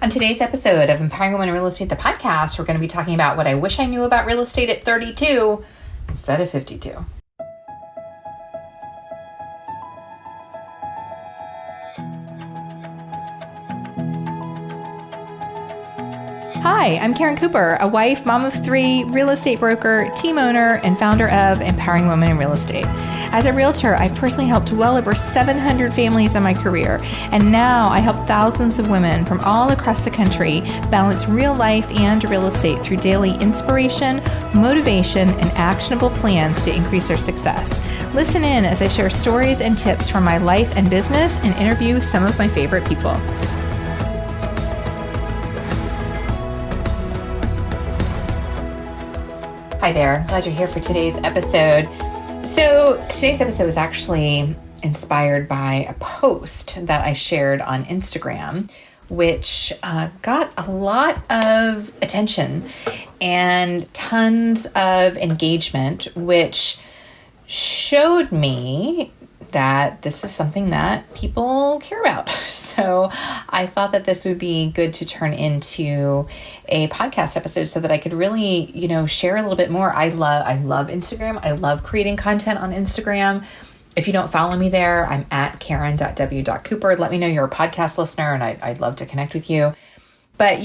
On today's episode of Empowering Women in Real Estate, the podcast, we're going to be talking about what I wish I knew about real estate at 32 instead of 52. Hi, I'm Karen Cooper, a wife, mom of three, real estate broker, team owner, and founder of Empowering Women in Real Estate. As a realtor, I've personally helped well over 700 families in my career, and now I help thousands of women from all across the country balance real life and real estate through daily inspiration, motivation, and actionable plans to increase their success. Listen in as I share stories and tips from my life and business and interview some of my favorite people. Hi there, glad you're here for today's episode. So today's episode was actually inspired by a post that I shared on Instagram, which got a lot of attention and tons of engagement, which showed me that this is something that people care about. So I thought that this would be good to turn into a podcast episode so that I could really, share a little bit more. I love Instagram. I love creating content on Instagram. If you don't follow me there, I'm at karen.w.cooper. Let me know you're a podcast listener and I'd love to connect with you. But,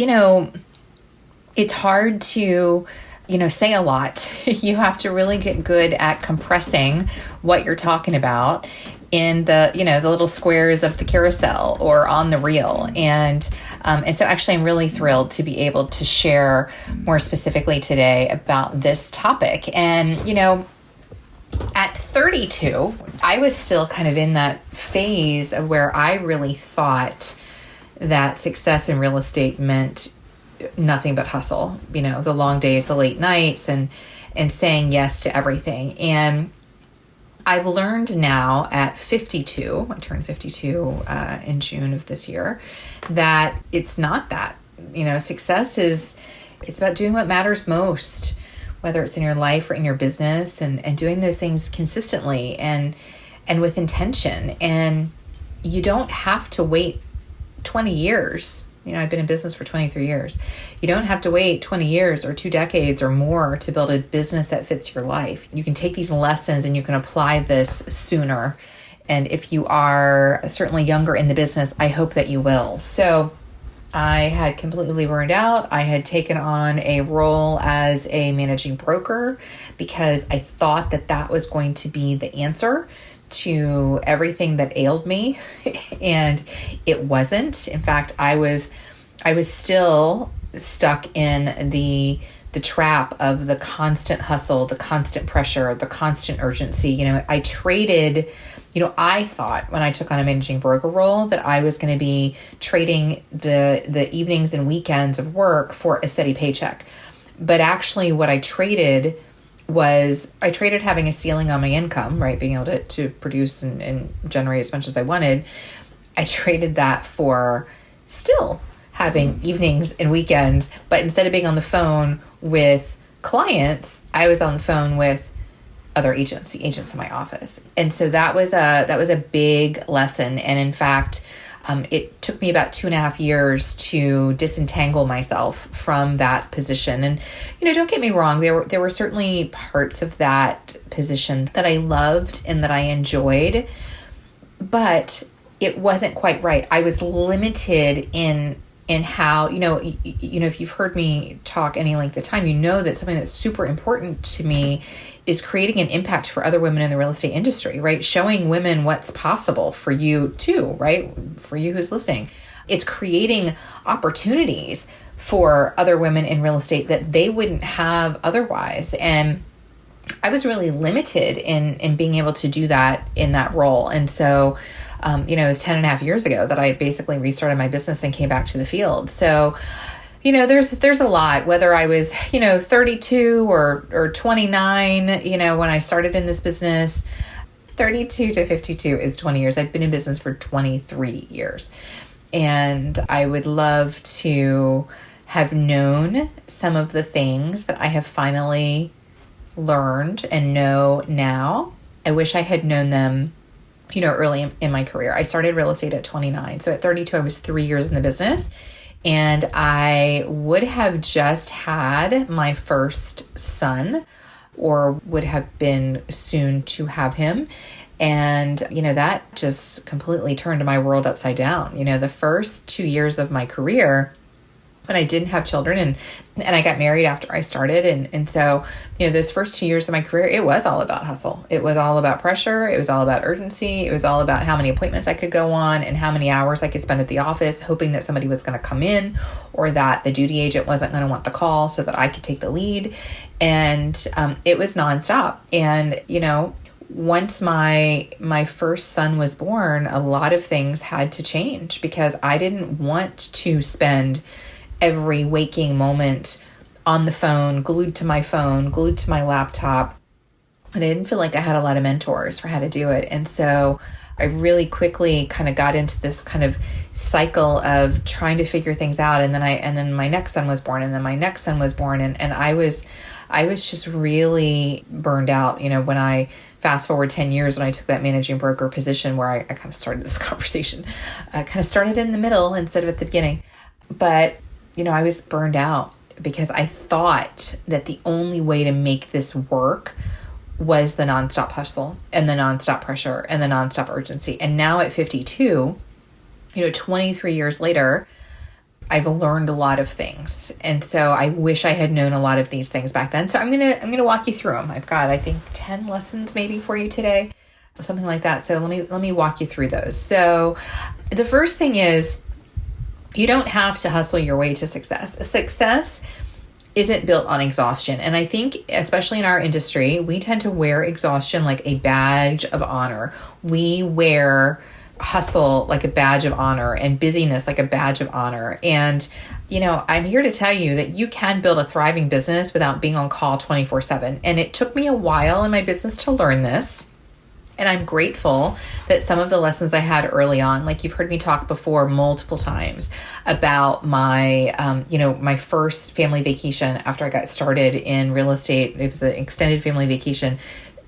it's hard to say a lot. You have to really get good at compressing what you're talking about in the little squares of the carousel or on the reel. And so actually I'm really thrilled to be able to share more specifically today about this topic. And, at 32, I was still kind of in that phase of where I really thought that success in real estate meant nothing but hustle, the long days, the late nights, and saying yes to everything. And I've learned now at 52, I turned 52 in June of this year, that it's not that. Success it's about doing what matters most, whether it's in your life or in your business, and doing those things consistently and with intention. And you don't have to wait 20 years. I've been in business for 23 years. You don't have to wait 20 years or 2 decades or more to build a business that fits your life. You can take these lessons and you can apply this sooner. And if you are certainly younger in the business, I hope that you will. So I had completely burned out. I had taken on a role as a managing broker because I thought that was going to be the answer to everything that ailed me. And it wasn't. In fact, I was still stuck in the trap of the constant hustle, the constant pressure, the constant urgency. I traded, I thought when I took on a managing broker role that I was going to be trading the evenings and weekends of work for a steady paycheck. But actually what I traded having a ceiling on my income, right? Being able to produce and generate as much as I wanted. I traded that for still having evenings and weekends, but instead of being on the phone with clients, I was on the phone with other agents, the agents in my office. And so that was a big lesson. And in fact, it took me about 2.5 years to disentangle myself from that position. And, don't get me wrong, there were certainly parts of that position that I loved and that I enjoyed, but it wasn't quite right. I was limited in how, if you've heard me talk any length of time, that something that's super important to me is creating an impact for other women in the real estate industry, right? Showing women what's possible for you too, right? For you who's listening. It's creating opportunities for other women in real estate that they wouldn't have otherwise. And I was really limited in being able to do that in that role. And so, it was 10.5 years ago that I basically restarted my business and came back to the field. So, there's a lot, whether I was, 32 or 29, when I started in this business. 32 to 52 is 20 years. I've been in business for 23 years. And I would love to have known some of the things that I have finally learned and know now. I wish I had known them early in my career. I started real estate at 29. So at 32, I was 3 years in the business. And I would have just had my first son, or would have been soon to have him. And, that just completely turned my world upside down. The first 2 years of my career, when I didn't have children, and I got married after I started. And so, those first 2 years of my career, it was all about hustle. It was all about pressure. It was all about urgency. It was all about how many appointments I could go on and how many hours I could spend at the office, hoping that somebody was going to come in, or that the duty agent wasn't going to want the call so that I could take the lead. And it was nonstop. And, once my first son was born, a lot of things had to change, because I didn't want to spend every waking moment on the phone, glued to my laptop. And I didn't feel like I had a lot of mentors for how to do it. And so I really quickly kind of got into this kind of cycle of trying to figure things out. And then my next son was born, and then my next son was born. And I was just really burned out. When I fast forward 10 years, when I took that managing broker position, where I kind of started this conversation, I kind of started in the middle instead of at the beginning. But, I was burned out, because I thought that the only way to make this work was the nonstop hustle and the nonstop pressure and the nonstop urgency. And now at 52, 23 years later, I've learned a lot of things. And so I wish I had known a lot of these things back then. So I'm going to walk you through them. I've got, I think, 10 lessons maybe for you today, something like that. So let me walk you through those. So the first thing is, you don't have to hustle your way to success. Success isn't built on exhaustion. And I think, especially in our industry, we tend to wear exhaustion like a badge of honor. We wear hustle like a badge of honor, and busyness like a badge of honor. And, I'm here to tell you that you can build a thriving business without being on call 24/7. And it took me a while in my business to learn this. And I'm grateful that some of the lessons I had early on, like you've heard me talk before multiple times about my, my first family vacation after I got started in real estate. It was an extended family vacation,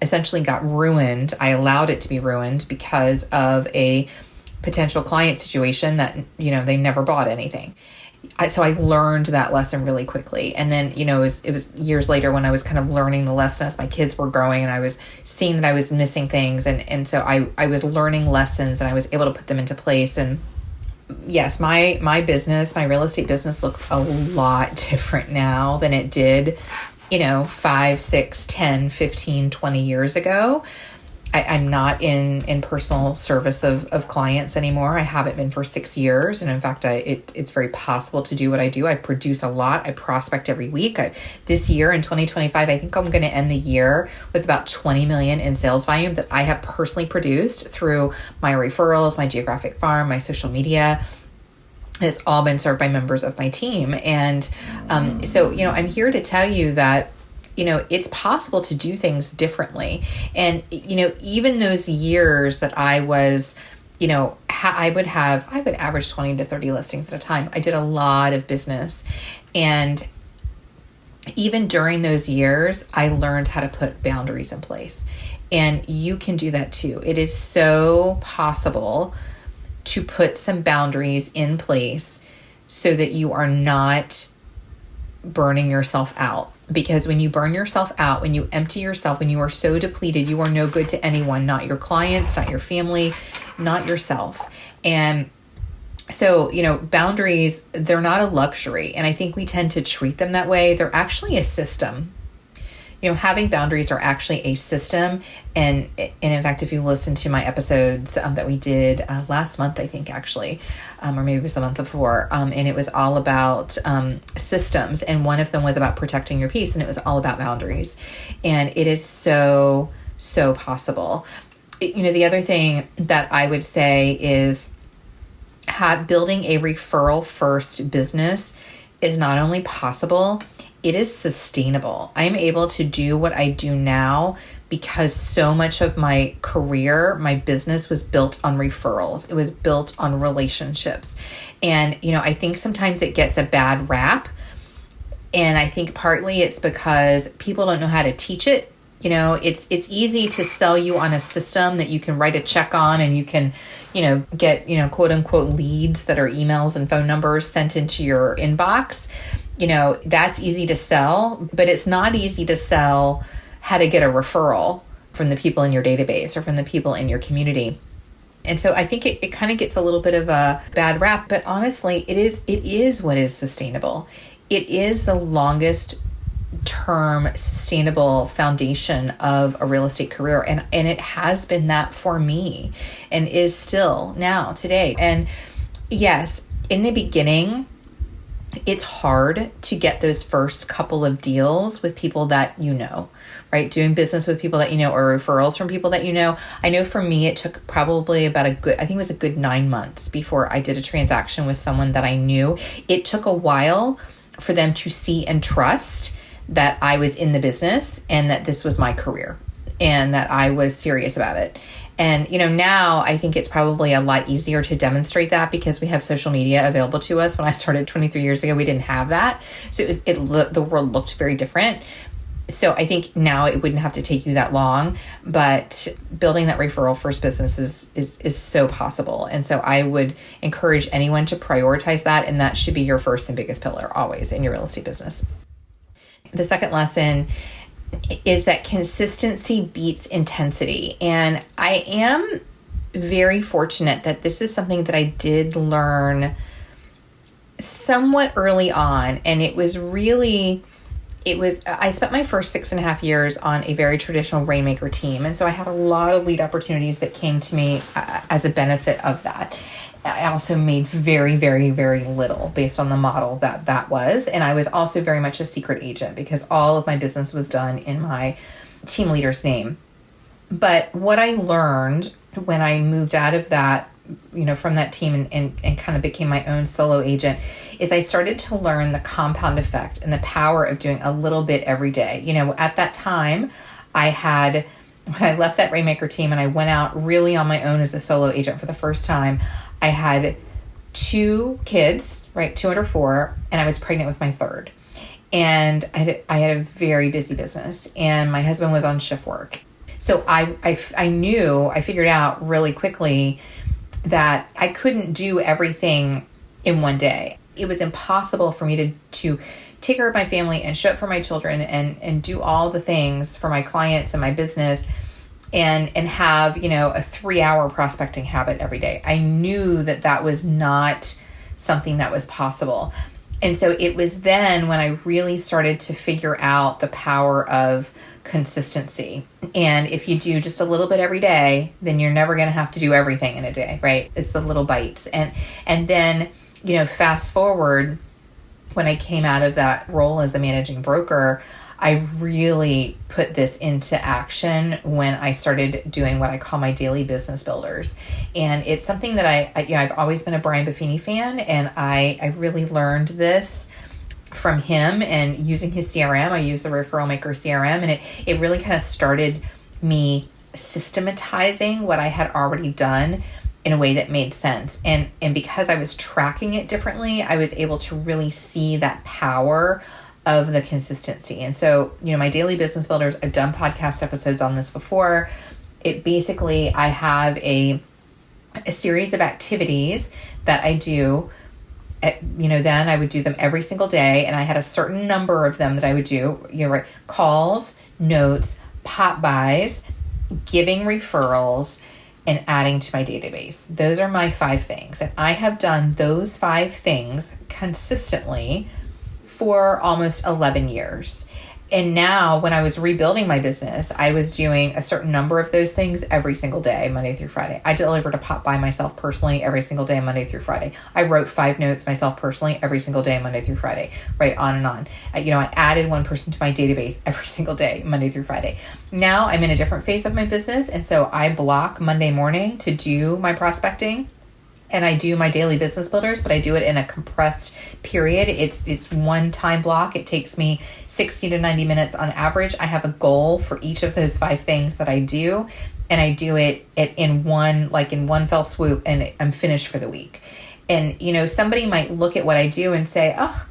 essentially got ruined. I allowed it to be ruined because of a potential client situation that, they never bought anything. So I learned that lesson really quickly. And then, it was years later when I was kind of learning the lesson as my kids were growing, and I was seeing that I was missing things. And so I was learning lessons, and I was able to put them into place. And yes, my business, my real estate business, looks a lot different now than it did, 5, 6, 10, 15, 20 years ago. I'm not in personal service of clients anymore. I haven't been for 6 years. And in fact, it's very possible to do what I do. I produce a lot. I prospect every week. This year in 2025, I think I'm going to end the year with about 20 million in sales volume that I have personally produced through my referrals, my geographic farm, my social media. It's all been served by members of my team. And so, I'm here to tell you that it's possible to do things differently. And, even those years that I was, I would average 20 to 30 listings at a time. I did a lot of business. And even during those years, I learned how to put boundaries in place. And you can do that too. It is so possible to put some boundaries in place so that you are not burning yourself out. Because when you burn yourself out, when you empty yourself, when you are so depleted, you are no good to anyone, not your clients, not your family, not yourself. And so, boundaries, they're not a luxury. And I think we tend to treat them that way. They're actually a system. Having boundaries are actually a system. And in fact, if you listen to my episodes that we did last month, I think actually, or maybe it was the month before, and it was all about systems. And one of them was about protecting your peace, and it was all about boundaries. And it is so, so possible. The other thing that I would say is building a referral first business is not only possible, it is sustainable. I'm able to do what I do now because so much of my career, my business was built on referrals. It was built on relationships. And, I think sometimes it gets a bad rap. And I think partly it's because people don't know how to teach it. It's easy to sell you on a system that you can write a check on, and you can, get, quote unquote leads that are emails and phone numbers sent into your inbox. That's easy to sell, but it's not easy to sell how to get a referral from the people in your database or from the people in your community. And so I think it kind of gets a little bit of a bad rap, but honestly, it is what is sustainable. It is the longest term sustainable foundation of a real estate career. And it has been that for me and is still now today. And yes, in the beginning, it's hard to get those first couple of deals with people that right? Doing business with people that or referrals from people that I know for me, it took probably about I think it was a good 9 months before I did a transaction with someone that I knew. It took a while for them to see and trust that I was in the business and that this was my career and that I was serious about it. And, now I think it's probably a lot easier to demonstrate that because we have social media available to us. When I started 23 years ago, we didn't have that. So the world looked very different. So I think now it wouldn't have to take you that long, but building that referral first business is so possible. And so I would encourage anyone to prioritize that. And that should be your first and biggest pillar always in your real estate business. The second lesson is that consistency beats intensity. And I am very fortunate that this is something that I did learn somewhat early on. And I spent my first 6.5 years on a very traditional Rainmaker team. And so I had a lot of lead opportunities that came to me as a benefit of that. I also made very, very, very little based on the model that was. And I was also very much a secret agent because all of my business was done in my team leader's name. But what I learned when I moved out of that, from that team and kind of became my own solo agent is I started to learn the compound effect and the power of doing a little bit every day. At that time, when I left that Rainmaker team and I went out really on my own as a solo agent for the first time, I had 2 kids, right? 2 under 4, and I was pregnant with my third. And I had a very busy business, and my husband was on shift work. So I figured out really quickly that I couldn't do everything in one day. It was impossible for me to take care of my family and show up for my children and do all the things for my clients and my business and have, a 3-hour prospecting habit every day. I knew that was not something that was possible. And so it was then when I really started to figure out the power of consistency. And if you do just a little bit every day, then you're never going to have to do everything in a day, right? It's the little bites. And then, fast forward, when I came out of that role as a managing broker, I really put this into action when I started doing what I call my daily business builders. And it's something that I've always been a Brian Buffini fan, and I really learned this from him and using his CRM. I use the Referral Maker CRM, and it really kind of started me systematizing what I had already done in a way that made sense. And because I was tracking it differently, I was able to really see that power of the consistency. And so, my daily business builders, I've done podcast episodes on this before. It basically, I have a series of activities that I do. Then I would do them every single day, and I had a certain number of them that I would do. Right? Calls, notes, pop buys, giving referrals, and adding to my database. Those are my 5 things. And I have done those 5 things consistently for almost 11 years. And now when I was rebuilding my business, I was doing a certain number of those things every single day, Monday through Friday. I delivered a pop by myself personally every single day, Monday through Friday. I wrote 5 notes myself personally every single day, Monday through Friday, right on and on. I added one person to my database every single day, Monday through Friday. Now I'm in a different phase of my business. And so I block Monday morning to do my prospecting. And I do my daily business builders, but I do it in a compressed period. It's one time block. It takes me 60 to 90 minutes on average. I have a goal for each of those 5 things that I do. And I do it in one fell swoop, and I'm finished for the week. And, somebody might look at what I do and say, oh,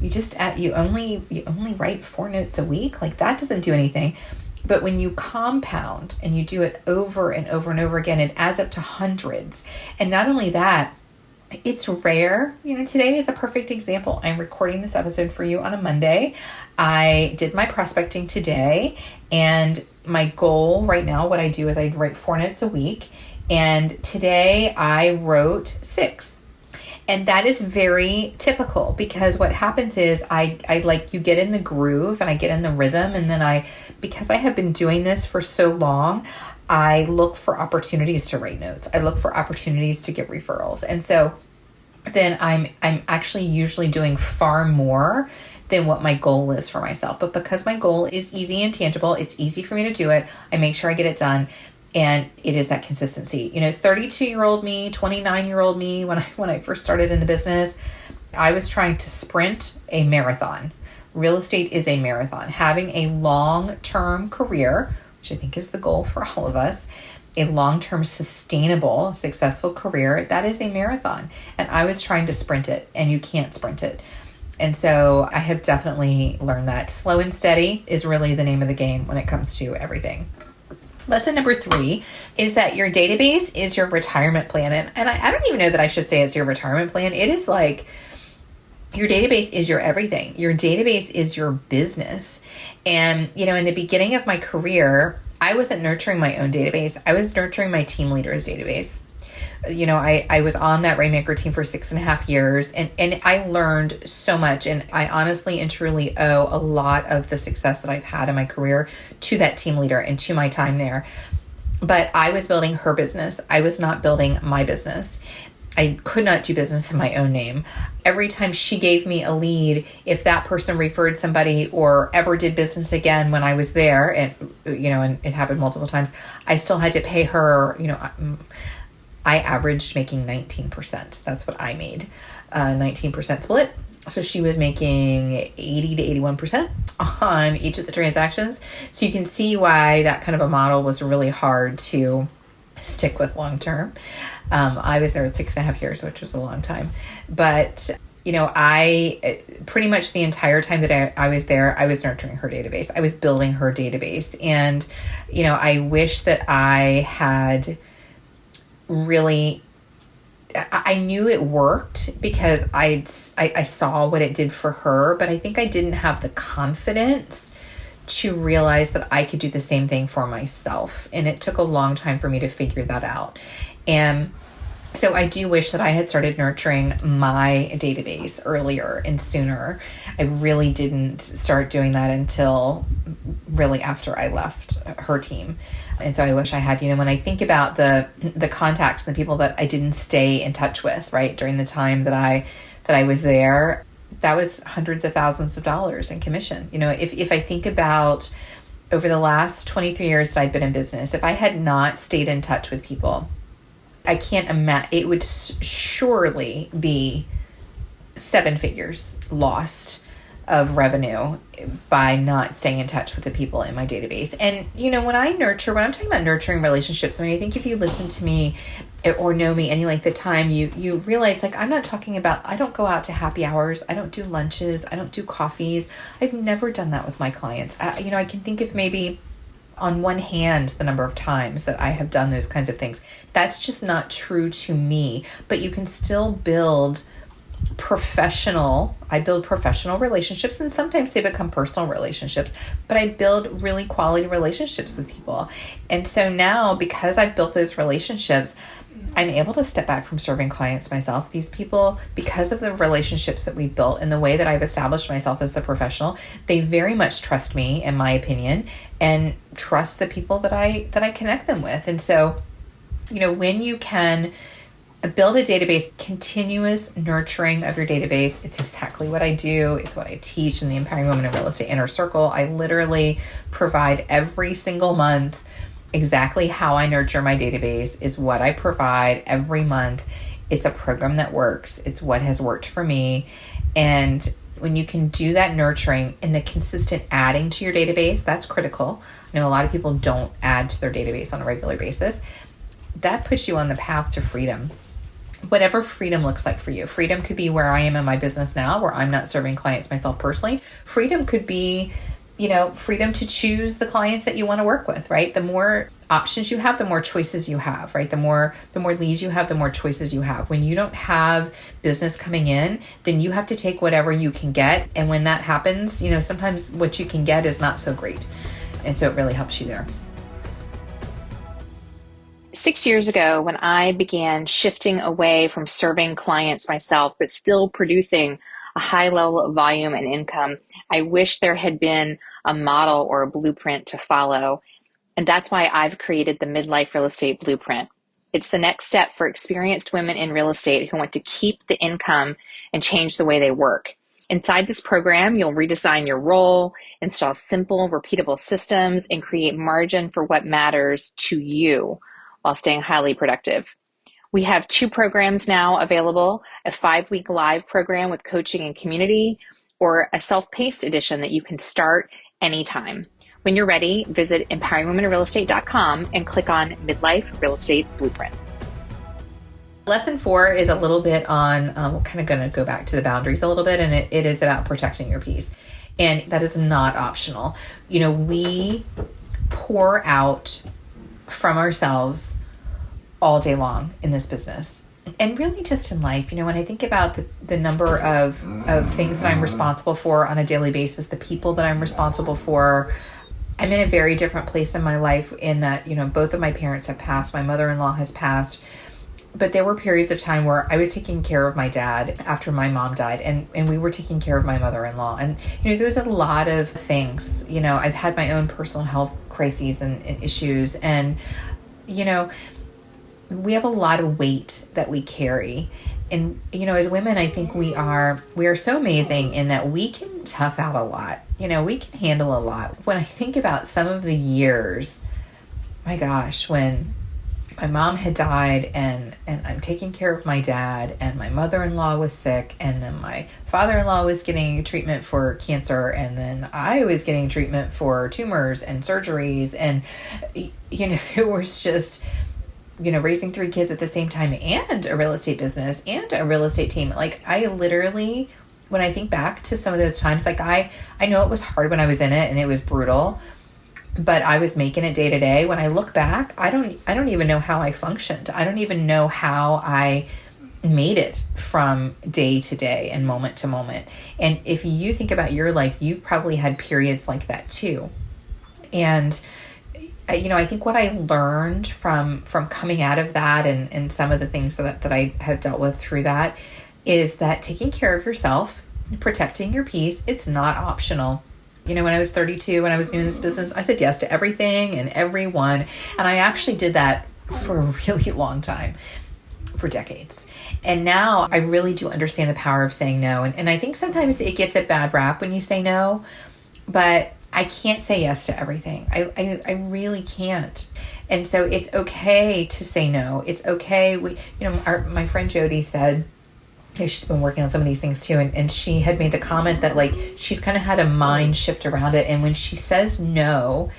you only write 4 notes a week? Like that doesn't do anything. But when you compound and you do it over and over and over again, it adds up to hundreds. And not only that, it's rare. Today is a perfect example. I'm recording this episode for you on a Monday. I did my prospecting today, and my goal right now, what I do is I write 4 notes a week. And today I wrote 6. And that is very typical, because what happens is I you get in the groove and I get in the rhythm. And then because I have been doing this for so long, I look for opportunities to write notes. I look for opportunities to get referrals. And so then I'm actually usually doing far more than what my goal is for myself. But because my goal is easy and tangible, it's easy for me to do it. I make sure I get it done. And it is that consistency. 32-year-old me, 29-year-old me, when I first started in the business, I was trying to sprint a marathon. Real estate is a marathon. Having a long-term career, which I think is the goal for all of us, a long-term, sustainable, successful career, that is a marathon. And I was trying to sprint it, and you can't sprint it. And so I have definitely learned that slow and steady is really the name of the game when it comes to everything. Lesson number 3 is that your database is your retirement plan. And I don't even know that I should say it's your retirement plan. It is like your database is your everything. Your database is your business. And, in the beginning of my career, I wasn't nurturing my own database. I was nurturing my team leader's database. I was on that Rainmaker team for 6.5 years, and I learned so much. And I honestly and truly owe a lot of the success that I've had in my career to that team leader and to my time there. But I was building her business. I was not building my business. I could not do business in my own name. Every time she gave me a lead, if that person referred somebody or ever did business again when I was there, and it happened multiple times, I still had to pay her, I averaged making 19%. That's what I made, 19% split. So she was making 80 to 81% on each of the transactions. So you can see why that kind of a model was really hard to stick with long term. I was there at 6.5 years, which was a long time. But, I pretty much the entire time that I was there, I was nurturing her database. I was building her database. And, I wish that I had really, I knew it worked because I saw what it did for her, but I think I didn't have the confidence to realize that I could do the same thing for myself. And it took a long time for me to figure that out. And so I do wish that I had started nurturing my database earlier and sooner. I really didn't start doing that until really after I left her team. And so I wish I had, when I think about the contacts and the people that I didn't stay in touch with, right, during the time that I was there, that was hundreds of thousands of dollars in commission. If I think about over the last 23 years that I've been in business, if I had not stayed in touch with people, I can't imagine, it would surely be 7 figures lost of revenue by not staying in touch with the people in my database. And, when I'm talking about nurturing relationships, I think if you listen to me or know me any length of time, you realize, I'm not talking about, I don't go out to happy hours. I don't do lunches. I don't do coffees. I've never done that with my clients. I can think of maybe on one hand the number of times that I have done those kinds of things. That's just not true to me. But you can still build professional relationships, and sometimes they become personal relationships, but I build really quality relationships with people. And so now, because I've built those relationships, I'm able to step back from serving clients myself. These people, because of the relationships that we built and the way that I've established myself as the professional, they very much trust me, in my opinion, and trust the people that I connect them with. And so, when you can build a database, continuous nurturing of your database. It's exactly what I do. It's what I teach in the Empowering Women in Real Estate Inner Circle. I literally provide every single month exactly how I nurture my database is what I provide every month. It's a program that works. It's what has worked for me. And when you can do that nurturing and the consistent adding to your database, that's critical. I know a lot of people don't add to their database on a regular basis. That puts you on the path to freedom. Whatever freedom looks like for you. Freedom could be where I am in my business now, where I'm not serving clients myself personally. Freedom could be freedom to choose the clients that you want to work with, right? The more options you have, the more choices you have, right? The more leads you have, the more choices you have. When you don't have business coming in, then you have to take whatever you can get. And when that happens, sometimes what you can get is not so great. And so it really helps you there. 6 years ago, when I began shifting away from serving clients myself, but still producing a high level of volume and income, I wish there had been a model or a blueprint to follow. And that's why I've created the Midlife Real Estate Blueprint. It's the next step for experienced women in real estate who want to keep the income and change the way they work. Inside this program, you'll redesign your role, install simple, repeatable systems, and create margin for what matters to you while staying highly productive. We have 2 programs now available, a 5-week live program with coaching and community, or a self-paced edition that you can start anytime. When you're ready, visit empoweringwomeninrealestate.com and click on Midlife Real Estate Blueprint. Lesson 4 is a little bit on, we're kind of going to go back to the boundaries a little bit, and it is about protecting your peace. And that is not optional. We pour out from ourselves all day long in this business. And really just in life, when I think about the number of things that I'm responsible for on a daily basis, the people that I'm responsible for, I'm in a very different place in my life in that, both of my parents have passed, my mother-in-law has passed, but there were periods of time where I was taking care of my dad after my mom died, and we were taking care of my mother-in-law. And, there was a lot of things, I've had my own personal health crises and issues, and, we have a lot of weight that we carry. And, as women, I think we are so amazing in that we can tough out a lot. We can handle a lot. When I think about some of the years, my gosh, when my mom had died and I'm taking care of my dad, and my mother-in-law was sick, and then my father-in-law was getting treatment for cancer, and then I was getting treatment for tumors and surgeries. And, there was just, raising 3 kids at the same time, and a real estate business and a real estate team. Like, I literally, when I think back to some of those times, like I know it was hard when I was in it and it was brutal, but I was making it day to day. When I look back, I don't even know how I functioned. I don't even know how I made it from day to day and moment to moment. And if you think about your life, you've probably had periods like that too. And I think what I learned from coming out of that and some of the things that I have dealt with through that is that taking care of yourself, protecting your peace, it's not optional. When I was 32, when I was new in this business, I said yes to everything and everyone. And I actually did that for a really long time, for decades. And now I really do understand the power of saying no. And I think sometimes it gets a bad rap when you say no, but I can't say yes to everything. I really can't. And so it's okay to say no. It's okay. My friend Jody said, she's been working on some of these things too. And she had made the comment that she's kind of had a mind shift around it. And when she says no,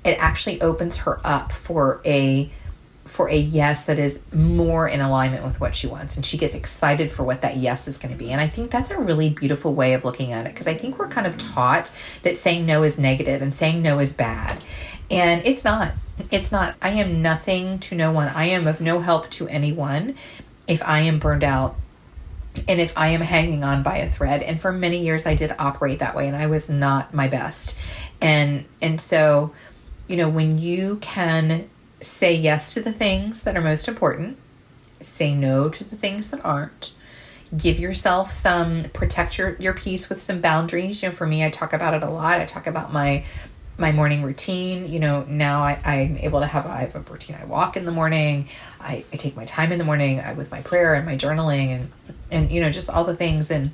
it actually opens her up for a yes that is more in alignment with what she wants. And she gets excited for what that yes is going to be. And I think that's a really beautiful way of looking at it, because I think we're kind of taught that saying no is negative and saying no is bad. And it's not. It's not. I am nothing to no one. I am of no help to anyone if I am burned out and if I am hanging on by a thread. And for many years I did operate that way, and I was not my best. And so, when you can say yes to the things that are most important, say no to the things that aren't, give yourself protect your peace with some boundaries. For me, I talk about it a lot. I talk about my morning routine. Now I'm able to I have a routine. I walk in the morning. I take my time in the morning with my prayer and my journaling and just all the things. And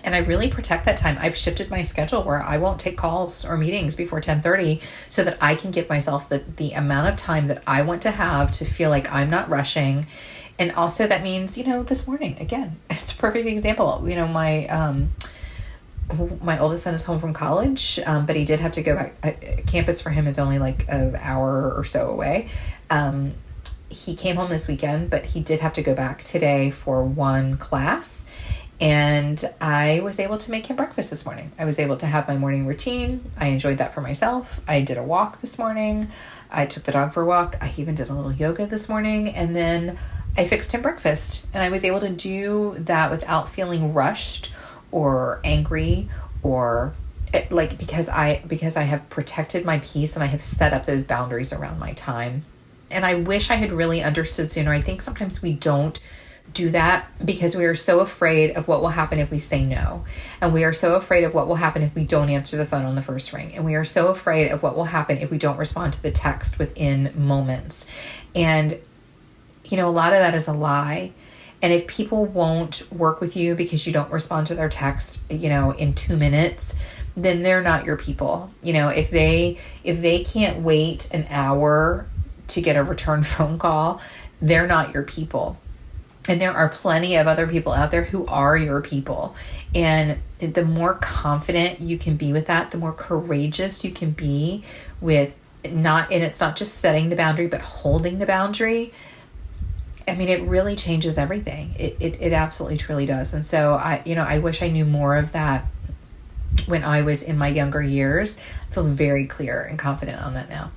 I really protect that time. I've shifted my schedule where I won't take calls or meetings before 10:30 so that I can give myself the amount of time that I want to have to feel like I'm not rushing. And also that means, this morning, again, it's a perfect example. My oldest son is home from college, but he did have to go back. Campus for him is only like an hour or so away. He came home this weekend, but he did have to go back today for one class. And I was able to make him breakfast this morning. I was able to have my morning routine. I enjoyed that for myself. I did a walk this morning. I took the dog for a walk. I even did a little yoga this morning. And then I fixed him breakfast. And I was able to do that without feeling rushed or angry or because I have protected my peace and I have set up those boundaries around my time. And I wish I had really understood sooner. I think sometimes we don't do that because we are so afraid of what will happen if we say no. And we are so afraid of what will happen if we don't answer the phone on the first ring. And we are so afraid of what will happen if we don't respond to the text within moments. And, a lot of that is a lie. And if people won't work with you because you don't respond to their text, in 2 minutes, then they're not your people. If they can't wait an hour to get a return phone call, they're not your people. And there are plenty of other people out there who are your people. And the more confident you can be with that, the more courageous you can be with and it's not just setting the boundary, but holding the boundary. I mean, it really changes everything. It absolutely truly does. And so I wish I knew more of that when I was in my younger years. I feel very clear and confident on that now.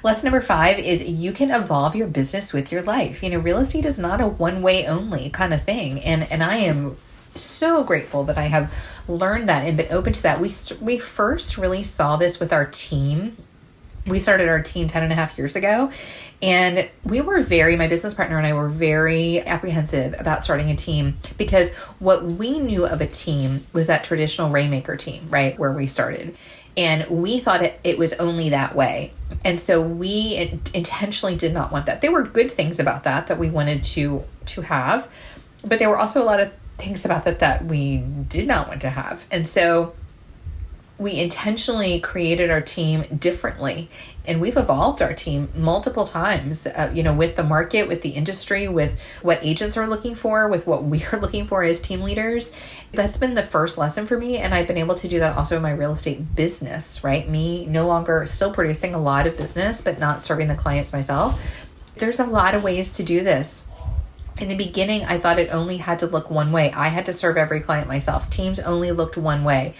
Lesson number 5 is you can evolve your business with your life. Real estate is not a one-way only kind of thing. And I am so grateful that I have learned that and been open to that. We first really saw this with our team. We started our team 10.5 years ago, and my business partner and I were very apprehensive about starting a team because what we knew of a team was that traditional Rainmaker team, right, where we started. And we thought it was only that way. And so we intentionally did not want that. There were good things about that we wanted to have, but there were also a lot of things about that we did not want to have. And so we intentionally created our team differently, and we've evolved our team multiple times, with the market, with the industry, with what agents are looking for, with what we are looking for as team leaders. That's been the first lesson for me, and I've been able to do that also in my real estate business, right? Me no longer still producing a lot of business, but not serving the clients myself. There's a lot of ways to do this. In the beginning, I thought it only had to look one way. I had to serve every client myself. Teams only looked one way.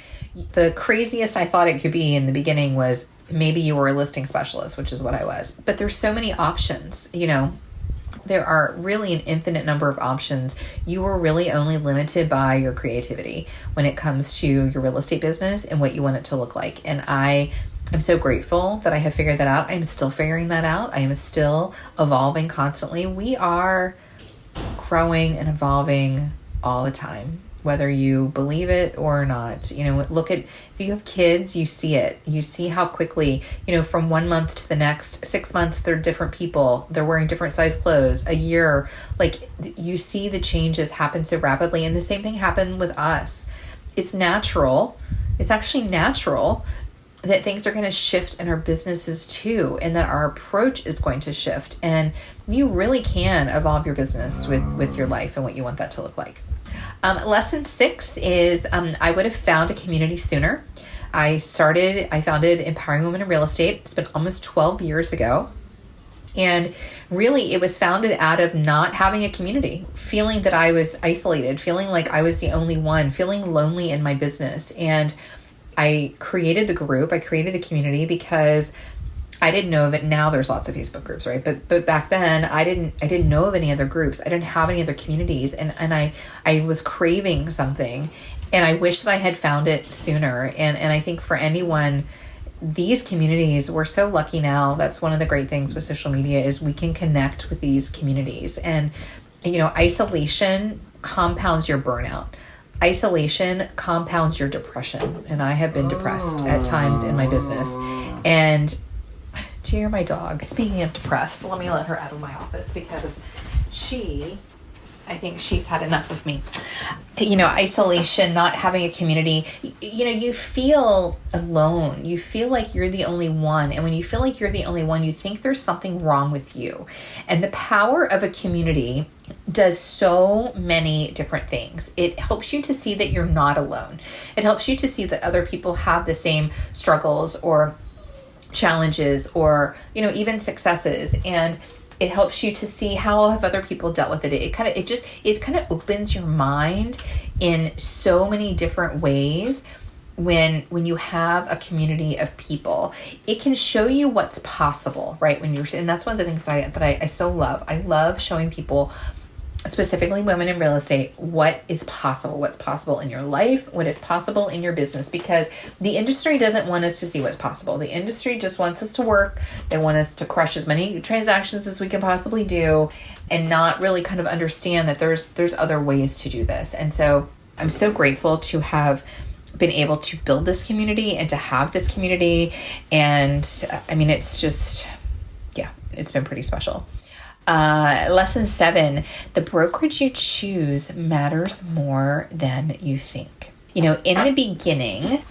The craziest I thought it could be in the beginning was maybe you were a listing specialist, which is what I was. But there's so many options, There are really an infinite number of options. You are really only limited by your creativity when it comes to your real estate business and what you want it to look like. And I am so grateful that I have figured that out. I'm still figuring that out. I am still evolving constantly. We are growing and evolving all the time, whether you believe it or not. If you have kids, you see it. You see how quickly, from 1 month to the next, 6 months, they're different people. They're wearing different size clothes. A year, you see the changes happen so rapidly. And the same thing happened with us. It's natural. It's actually natural that things are going to shift in our businesses too, and that our approach is going to shift. And you really can evolve your business with your life and what you want that to look like. Lesson 6 is I would have found a community sooner. I founded Empowering Women in Real Estate. It's been almost 12 years ago. And really, it was founded out of not having a community, feeling that I was isolated, feeling like I was the only one, feeling lonely in my business. And I created the group, I created the community because I didn't know of it. Now there's lots of Facebook groups, right? But back then I didn't know of any other groups. I didn't have any other communities, and I was craving something, and I wish that I had found it sooner. And I think for anyone, these communities, we're so lucky now. That's one of the great things with social media is we can connect with these communities. And isolation compounds your burnout. Isolation compounds your depression. And I have been depressed at times in my business. And to hear my dog, speaking of depressed, let me let her out of my office because I think she's had enough of me. Isolation, not having a community, you feel alone. You feel like you're the only one. And when you feel like you're the only one, you think there's something wrong with you. And the power of a community does so many different things. It helps you to see that you're not alone. It helps you to see that other people have the same struggles or challenges or, even successes. And it helps you to see how have other people dealt with it. It kind of opens your mind in so many different ways. When you have a community of people, it can show you what's possible, right? And that's one of the things that I so love. I love showing people, specifically women in real estate, what is possible, what's possible in your life, what is possible in your business, because the industry doesn't want us to see what's possible. The industry just wants us to work. They want us to crush as many transactions as we can possibly do and not really kind of understand that there's other ways to do this. And so I'm so grateful to have been able to build this community and to have this community. And I mean, it's just, it's been pretty special. Lesson 7, the brokerage you choose matters more than you think. In the beginning,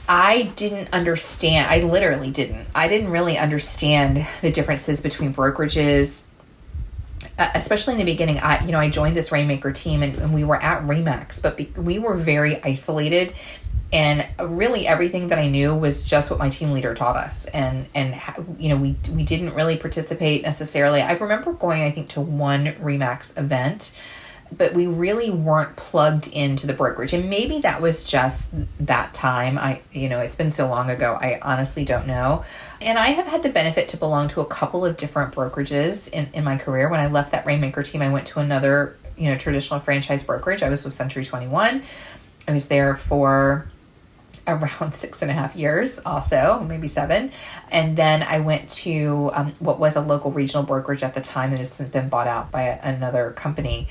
I didn't understand. I literally didn't. I didn't really understand the differences between brokerages. Especially in the beginning, I joined this Rainmaker team and we were at Remax, but we were very isolated, and really everything that I knew was just what my team leader taught us. And we didn't really participate necessarily. I remember going, I think, to one Remax event, but we really weren't plugged into the brokerage. And maybe that was just that time. It's been so long ago, I honestly don't know. And I have had the benefit to belong to a couple of different brokerages in my career. When I left that Rainmaker team, I went to another, traditional franchise brokerage. I was with Century 21. I was there for around 6.5 years also, maybe 7. And then I went to what was a local regional brokerage at the time that has since been bought out by another company.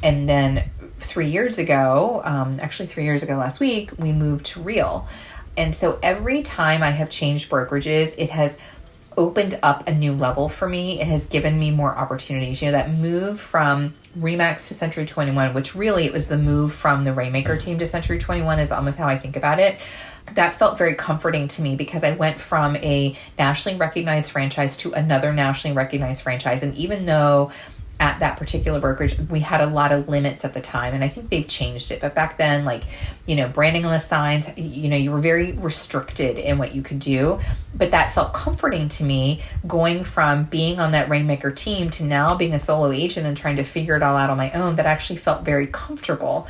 And then 3 years ago, actually 3 years ago last week, we moved to Real. And so every time I have changed brokerages, it has opened up a new level for me. It has given me more opportunities. That move from Remax to Century 21, which really it was the move from the Rainmaker team to Century 21 is almost how I think about it. That felt very comforting to me because I went from a nationally recognized franchise to another nationally recognized franchise. And even though at that particular brokerage, we had a lot of limits at the time, and I think they've changed it. But back then, branding on the signs, you were very restricted in what you could do. But that felt comforting to me, going from being on that Rainmaker team to now being a solo agent and trying to figure it all out on my own. That actually felt very comfortable.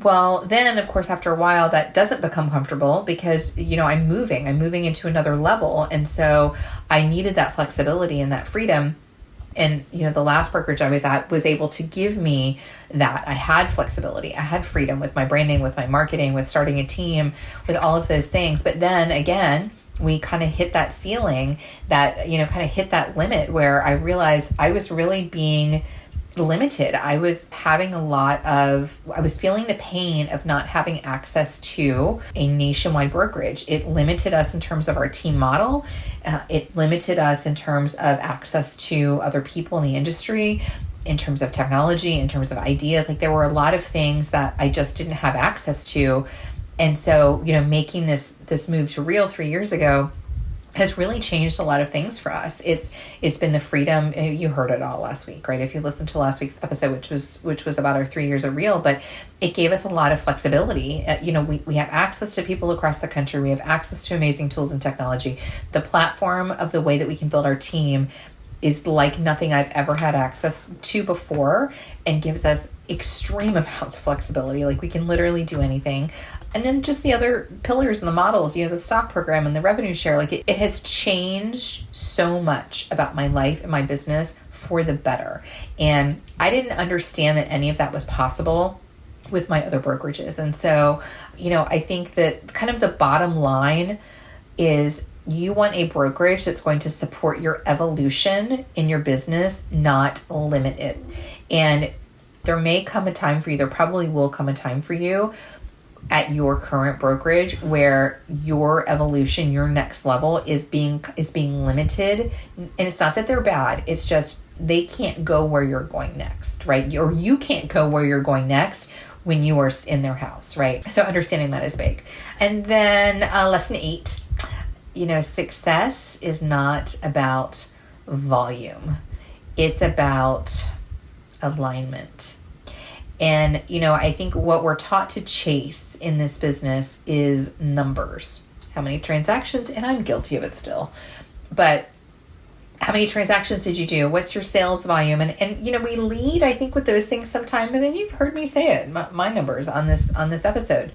Well, then, of course, after a while, that doesn't become comfortable because, I'm moving into another level. And so I needed that flexibility and that freedom. And, the last brokerage I was at was able to give me that. I had flexibility. I had freedom with my branding, with my marketing, with starting a team, with all of those things. But then again, we kind of hit that ceiling that, kind of hit that limit where I realized I was really being limited. I was feeling the pain of not having access to a nationwide brokerage. It limited us in terms of our team model. It limited us in terms of access to other people in the industry, in terms of technology, in terms of ideas. There were a lot of things that I just didn't have access to. And so, making this move to Real 3 years ago has really changed a lot of things for us. It's been the freedom. You heard it all last week, right? If you listened to last week's episode, which was about our 3 years of Real, but it gave us a lot of flexibility. We have access to people across the country. We have access to amazing tools and technology. The platform of the way that we can build our team is like nothing I've ever had access to before, and gives us extreme amounts of flexibility. We can literally do anything. And then just the other pillars and the models, the stock program and the revenue share, it has changed so much about my life and my business for the better. And I didn't understand that any of that was possible with my other brokerages. And so, I think that kind of the bottom line is you want a brokerage that's going to support your evolution in your business, not limit it. And there may come a time for you, there probably will come a time for you at your current brokerage where your evolution, your next level is being limited. And it's not that they're bad. It's just they can't go where you're going next, right? Or you can't go where you're going next when you are in their house, right? So understanding that is big. And then lesson 8, success is not about volume. It's about alignment. And, I think what we're taught to chase in this business is numbers. How many transactions? And I'm guilty of it still. But How many transactions did you do? What's your sales volume? And we lead, I think, with those things sometimes, and you've heard me say it, my numbers on this episode.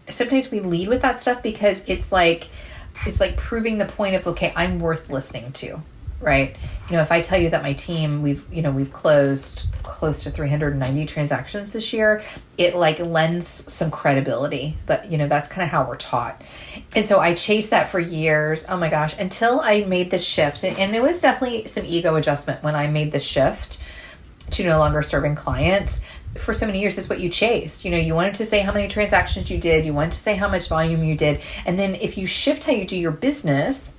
Sometimes we lead with that stuff because it's like proving the point of, okay, I'm worth listening to, right? If I tell you that my team, we've closed close to 390 transactions this year, it like lends some credibility. But that's kind of how we're taught. And so I chased that for years. Oh my gosh, until I made the shift. And there was definitely some ego adjustment when I made the shift to no longer serving clients. For so many years, that's what you chased. You wanted to say how many transactions you did. You wanted to say how much volume you did. And then if you shift how you do your business,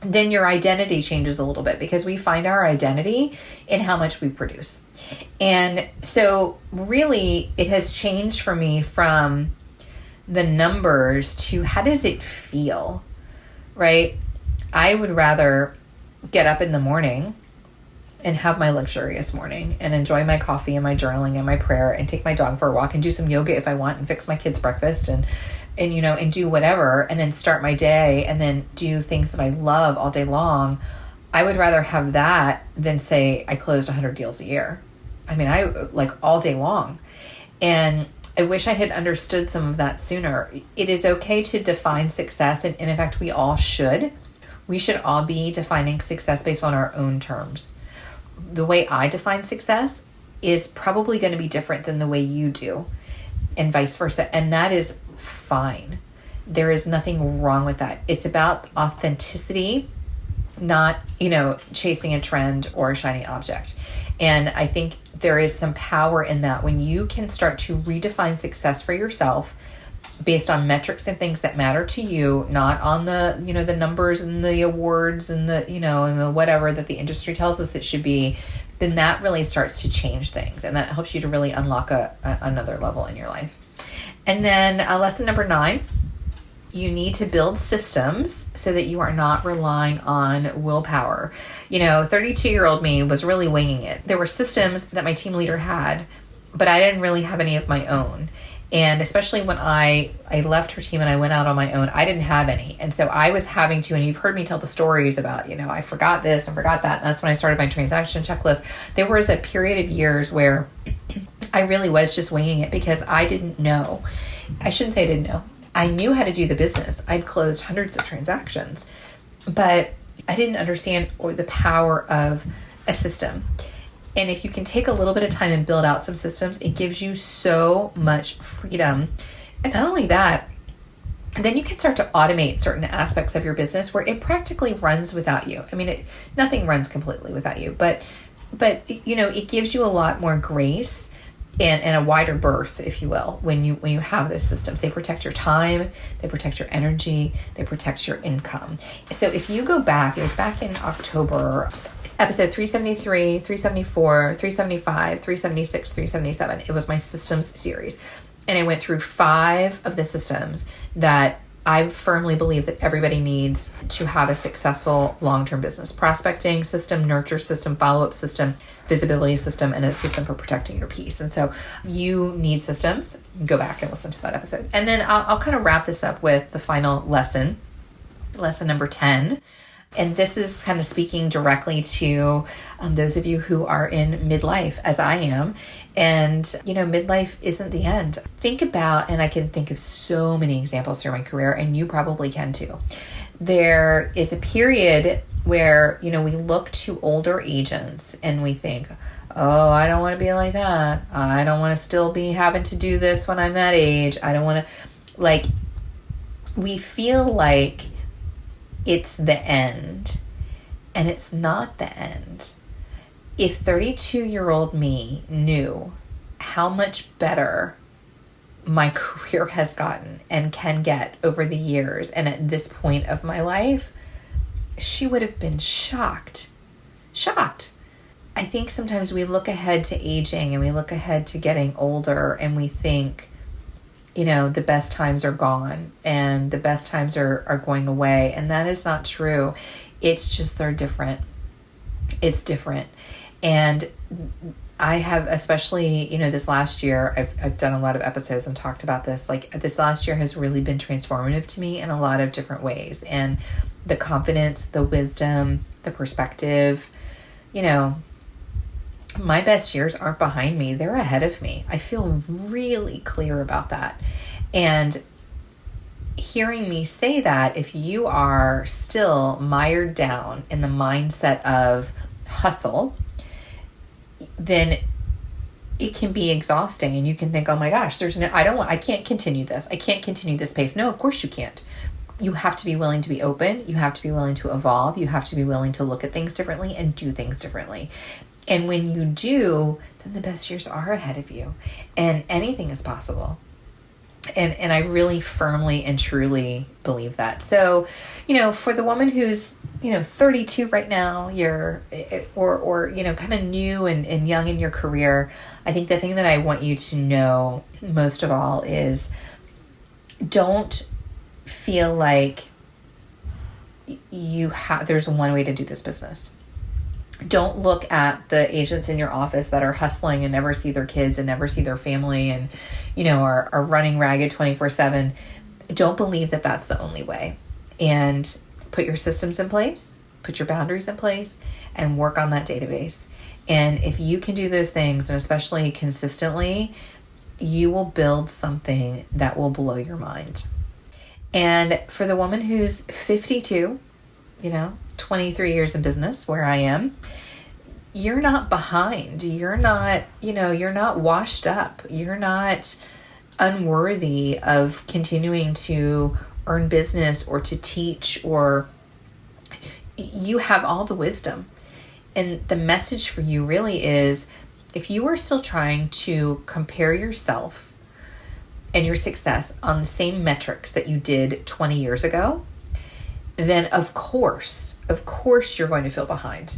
then your identity changes a little bit, because we find our identity in how much we produce. And so really it has changed for me from the numbers to how does it feel, right? I would rather get up in the morning and have my luxurious morning and enjoy my coffee and my journaling and my prayer and take my dog for a walk and do some yoga if I want and fix my kids breakfast and do whatever, and then start my day and then do things that I love all day long. I would rather have that than say I closed 100 deals a year. I mean, I like all day long. And I wish I had understood some of that sooner. It is okay to define success. And in fact, we all should. We should all be defining success based on our own terms. The way I define success is probably going to be different than the way you do, and vice versa. And that is fine. There is nothing wrong with that. It's about authenticity, not, chasing a trend or a shiny object. And I think there is some power in that when you can start to redefine success for yourself based on metrics and things that matter to you, not on the, the numbers and the awards and the, and the whatever that the industry tells us it should be, then that really starts to change things. And that helps you to really unlock another level in your life. And then lesson number 9, you need to build systems so that you are not relying on willpower. 32-year-old me was really winging it. There were systems that my team leader had, but I didn't really have any of my own. And especially when I left her team and I went out on my own, I didn't have any. And so I was having to, and you've heard me tell the stories about, I forgot this and forgot that. And that's when I started my transaction checklist. There was a period of years where I really was just winging it because I didn't know. I shouldn't say I didn't know. I knew how to do the business. I'd closed hundreds of transactions, but I didn't understand the power of a system. And if you can take a little bit of time and build out some systems, it gives you so much freedom. And not only that, then you can start to automate certain aspects of your business where it practically runs without you. I mean, nothing runs completely without you, but it gives you a lot more grace and a wider berth, if you will, when you have those systems. They protect your time, they protect your energy, they protect your income. So if you go back, it was back in October, episode 373, 374, 375, 376, 377. It was my systems series. And I went through 5 of the systems that I firmly believe that everybody needs to have a successful long-term business: prospecting system, nurture system, follow-up system, visibility system, and a system for protecting your peace. And so you need systems. Go back and listen to that episode. And then I'll kind of wrap this up with the final lesson number 10. And this is kind of speaking directly to those of you who are in midlife, as I am. And, midlife isn't the end. Think about, and I can think of so many examples through my career, and you probably can too. There is a period where, we look to older agents and we think, oh, I don't want to be like that. I don't want to still be having to do this when I'm that age. I don't want to, we feel like it's the end, and it's not the end. If 32-year-old me knew how much better my career has gotten and can get over the years and at this point of my life, she would have been shocked. I think sometimes we look ahead to aging and we look ahead to getting older and we think, the best times are gone and the best times are going away. And that is not true. It's just they're different. It's different. And I have, especially, this last year, I've done a lot of episodes and talked about this. This last year has really been transformative to me in a lot of different ways. And the confidence, the wisdom, the perspective. My best years aren't behind me. They're ahead of me. I feel really clear about that. And hearing me say that, if you are still mired down in the mindset of hustle, then it can be exhausting, and you can think, oh my gosh, I can't continue this. I can't continue this pace. No, of course you can't. You have to be willing to be open. You have to be willing to evolve. You have to be willing to look at things differently and do things differently. And when you do, then the best years are ahead of you, and anything is possible. And I really firmly and truly believe that. So, for the woman who's, 32 right now, or kind of new and young in your career, I think the thing that I want you to know most of all is, don't feel like there's one way to do this business. Don't look at the agents in your office that are hustling and never see their kids and never see their family and, are running ragged 24/7. Don't believe that that's the only way. And put your systems in place, put your boundaries in place, and work on that database. And if you can do those things, and especially consistently, you will build something that will blow your mind. And for the woman who's 52, 23 years in business where I am, you're not behind. You're not, you're not washed up. You're not unworthy of continuing to earn business or to teach, or you have all the wisdom. And the message for you really is, if you are still trying to compare yourself and your success on the same metrics that you did 20 years ago, then of course you're going to feel behind.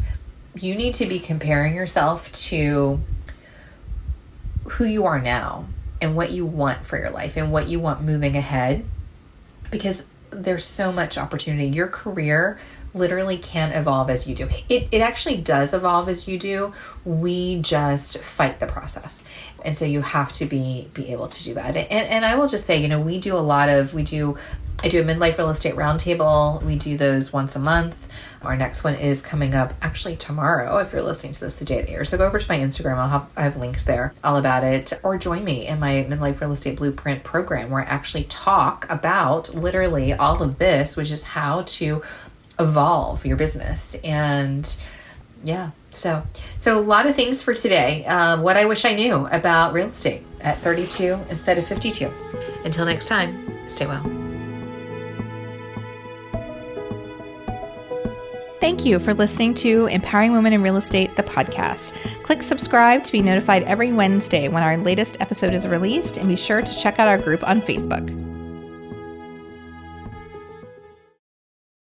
You need to be comparing yourself to who you are now and what you want for your life and what you want moving ahead, because there's so much opportunity. Your career literally can evolve as you do. It actually does evolve as you do. We just fight the process. And so you have to be able to do that. And I will just say, I do a midlife real estate roundtable. We do those once a month. Our next one is coming up actually tomorrow, if you're listening to this the day it airs. So go over to my Instagram. I have links there all about it. Or join me in my Midlife Real Estate Blueprint program, where I actually talk about literally all of this, which is how to evolve your business. And yeah, so a lot of things for today. What I wish I knew about real estate at 32 instead of 52. Until next time, stay well. Thank you for listening to Empowering Women in Real Estate, the podcast. Click subscribe to be notified every Wednesday when our latest episode is released, and be sure to check out our group on Facebook.